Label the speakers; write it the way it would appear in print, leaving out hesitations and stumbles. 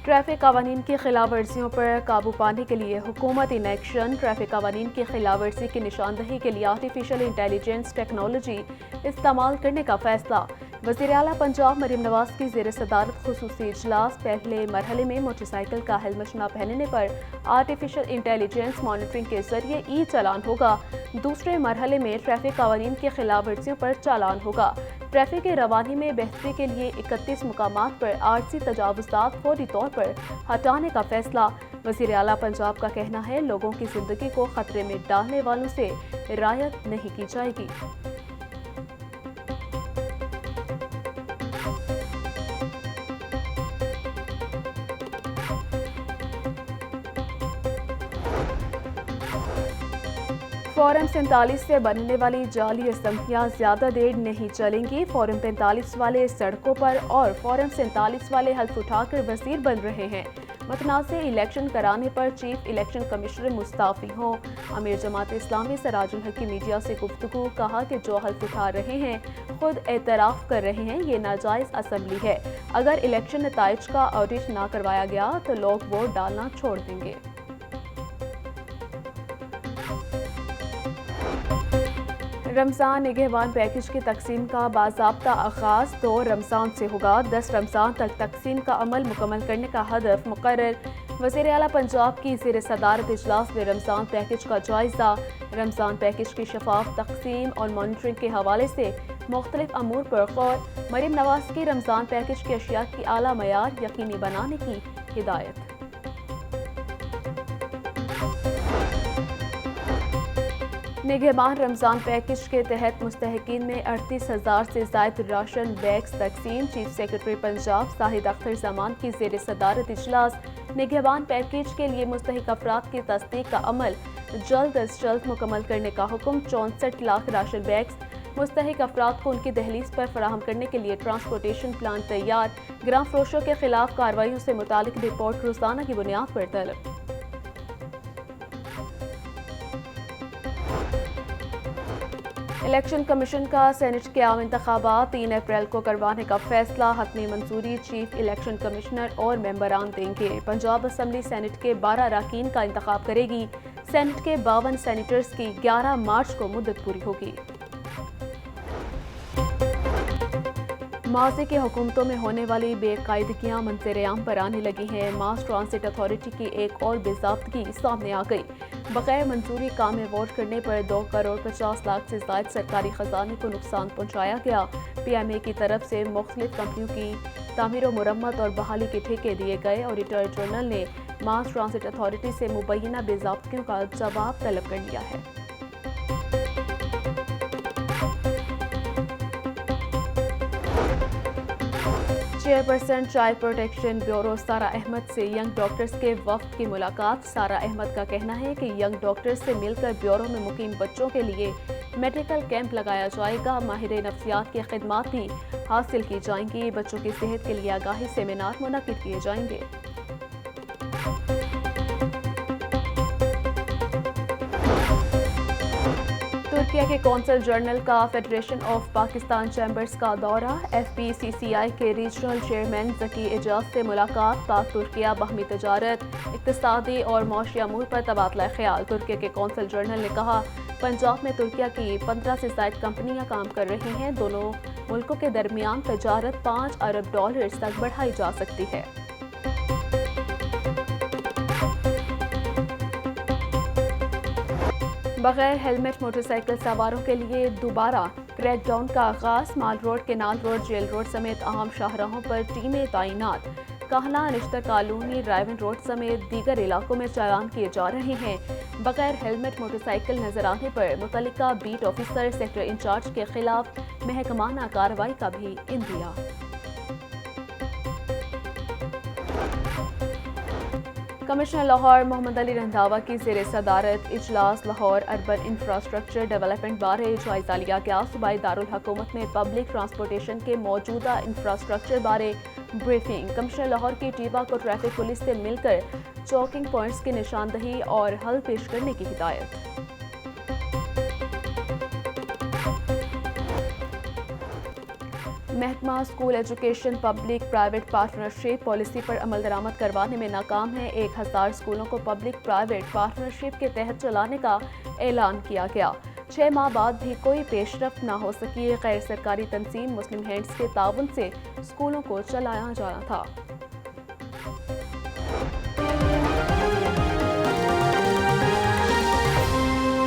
Speaker 1: Traffic قوانین کی خلاف ورزیوں پر قابو پانے کے لیے حکومت ان ایکشن۔ ٹریفک قوانین کی خلاف ورزی کی نشاندہی کے لیے آرٹیفیشل انٹیلیجنس ٹیکنالوجی استعمال کرنے کا فیصلہ۔ وزیر اعلیٰ پنجاب مریم نواز کی زیر صدارت خصوصی اجلاس۔ پہلے مرحلے میں موٹر سائیکل کا ہیلمٹ نہ پہننے پر آرٹیفیشل انٹیلیجنس مانیٹرنگ کے ذریعے ای چالان ہوگا۔ دوسرے مرحلے میں ٹریفک قوانین کی خلاف ورزیوں پر چالان ہوگا۔ ٹریفک کی روانی میں بہتری کے لیے 31 مقامات پر عارضی تجاوزات فوری طور پر ہٹانے کا فیصلہ۔ وزیر اعلیٰ پنجاب کا کہنا ہے لوگوں کی زندگی کو خطرے میں ڈالنے والوں سے رعایت نہیں کی جائے گی۔ فارم 47 سے بننے والی جعلی اسمبلیاں زیادہ دیر نہیں چلیں گی۔ فارم 45 والے سڑکوں پر اور فارم 47 والے حلف اٹھا کر وزیر بن رہے ہیں۔ متنازع الیکشن کرانے پر چیف الیکشن کمشنر مستعفی ہوں۔ امیر جماعت اسلامی سراج الحق کی میڈیا سے گفتگو۔ کہا کہ جو حلف اٹھا رہے ہیں خود اعتراف کر رہے ہیں یہ ناجائز اسمبلی ہے۔ اگر الیکشن نتائج کا آڈٹ نہ کروایا گیا تو لوگ ووٹ ڈالنا چھوڑ دیں گے۔ رمضان نگہبان پیکج کی تقسیم کا باضابطہ آغاز 2 رمضان سے ہوگا۔ 10 رمضان تک تقسیم کا عمل مکمل کرنے کا ہدف مقرر۔ وزیر اعلیٰ پنجاب کی زیر صدارت اجلاس میں رمضان پیکج کا جائزہ۔ رمضان پیکج کی شفاف تقسیم اور مانیٹرنگ کے حوالے سے مختلف امور پر غور۔ مریم نواز کی رمضان پیکج کی اشیاء کی اعلیٰ معیار یقینی بنانے کی ہدایت۔ نگہبان رمضان پیکج کے تحت مستحقین میں 38,000 سے زائد راشن بیگز تقسیم۔ چیف سیکرٹری پنجاب زاہد اختر زمان کی زیر صدارت اجلاس۔ نگہبان پیکج کے لیے مستحق افراد کی تصدیق کا عمل جلد از جلد مکمل کرنے کا حکم۔ 64 لاکھ راشن بیگز مستحق افراد کو ان کی دہلیز پر فراہم کرنے کے لیے ٹرانسپورٹیشن پلان تیار۔ گرام فروشوں کے خلاف کارروائیوں سے متعلق رپورٹ روزانہ کی بنیاد پر طلب۔ الیکشن کمیشن کا سینیٹ کے عام انتخابات 3 اپریل کو کروانے کا فیصلہ۔ حتمی منظوری چیف الیکشن کمشنر اور ممبران دیں گے۔ پنجاب اسمبلی سینیٹ کے 12 اراکین کا انتخاب کرے گی۔ سینیٹ کے 52 سینیٹرز کی 11 مارچ کو مدت پوری ہوگی۔ ماضی کی حکومتوں میں ہونے والی بے قاعدگیاں منظر عام پر آنے لگی ہیں۔ ماس ٹرانزٹ اتھارٹی کی ایک اور بے ضابطگی سامنے آ گئی۔ بغیر منظوری کام میں ووٹ کرنے پر 2 کروڑ 50 لاکھ سے زائد سرکاری خزانے کو نقصان پہنچایا گیا۔ پی ایم اے کی طرف سے مختلف کمپنیوں کی تعمیر و مرمت اور بحالی کے ٹھیکے دیے گئے۔ آڈیٹر جنرل نے ماس ٹرانزٹ اتھارٹی سے مبینہ بے ضابطگیوں کا جواب طلب کر لیا ہے۔ Chairperson child protection bureau Sara Ahmed سے ینگ ڈاکٹرز کے وفد کی ملاقات۔ سارہ احمد کا کہنا ہے کہ ینگ ڈاکٹرز سے مل کر بیورو میں مقیم بچوں کے لیے میڈیکل کیمپ لگایا جائے گا۔ ماہر نفسیات کی خدمات بھی حاصل کی جائیں گی۔ بچوں کی صحت کے لیے آگاہی سیمینار منعقد کیے جائیں گے۔ ترکیہ کے قونصل جنرل کا فیڈریشن آف پاکستان چیمبرز کا دورہ۔ ایف پی سی سی آئی کے ریجنل چیئرمین ذکی اعجاز سے ملاقات۔ پاک ترکیہ باہمی تجارت، اقتصادی اور معاشی امور پر تبادلہ خیال۔ ترکیہ کے قونصل جنرل نے کہا پنجاب میں ترکیہ کی 15 سے زائد کمپنیاں کام کر رہی ہیں۔ دونوں ملکوں کے درمیان تجارت 5 ارب ڈالرز تک بڑھائی جا سکتی ہے۔ بغیر ہیلمٹ موٹر سائیکل سواروں کے لیے دوبارہ کریک ڈاؤن کا آغاز۔ Mall road, canal road, jail road سمیت اہم شاہراہوں پر ٹیمیں تعینات۔ کاہلا، نشتر کالونی، ڈرائیون روڈ سمیت دیگر علاقوں میں چالان کیے جا رہے ہیں۔ بغیر ہیلمٹ موٹر سائیکل نظر آنے پر متعلقہ بیٹ آفیسر سیکٹر انچارج کے خلاف محکمانہ کارروائی کا بھی عندیہ۔ کمشنر لاہور محمد علی رندھاوا کی زیر صدارت اجلاس لاہور اربن انفراسٹرکچر ڈیولپمنٹ بارے جائزہ لیا گیا۔ صوبائی دارالحکومت میں پبلک ٹرانسپورٹیشن کے موجودہ انفراسٹرکچر بارے بریفنگ۔ کمشنر لاہور کی ٹیبا کو ٹریفک پولیس سے مل کر چوکنگ پوائنٹس کی نشاندہی اور حل پیش کرنے کی ہدایت۔ محکمہ school education public private partnership policy پر عمل درآمد کروانے میں ناکام ہے۔ 1000 اسکولوں کو پبلک پرائیویٹ پارٹنرشپ کے تحت چلانے کا اعلان کیا گیا۔ 6 ماہ بعد بھی کوئی پیش رفت نہ ہو سکی۔ غیر سرکاری تنظیم مسلم ہینڈز کے تعاون سے اسکولوں کو چلایا جانا تھا۔